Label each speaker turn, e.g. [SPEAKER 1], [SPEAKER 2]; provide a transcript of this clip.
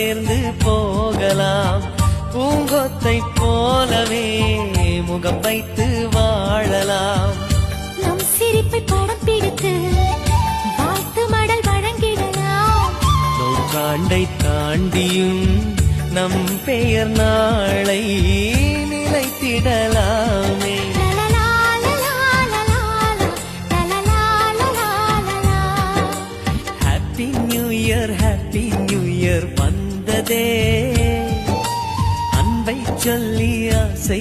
[SPEAKER 1] சேர்ந்து போகலாம். பூங்கொத்தை போலவே முகம் வைத்து வாழலாம்.
[SPEAKER 2] நம் சிரிப்பை படம் பிடித்து வாழ்த்து மடல் வழங்கிடலாம்.
[SPEAKER 1] நூற்றாண்டை தாண்டியும் நம் பெயர் நாளை நிலைத்திடலாமே. Happy new year, happy new year வந்ததே. அன்பை சொல்லி ஆசை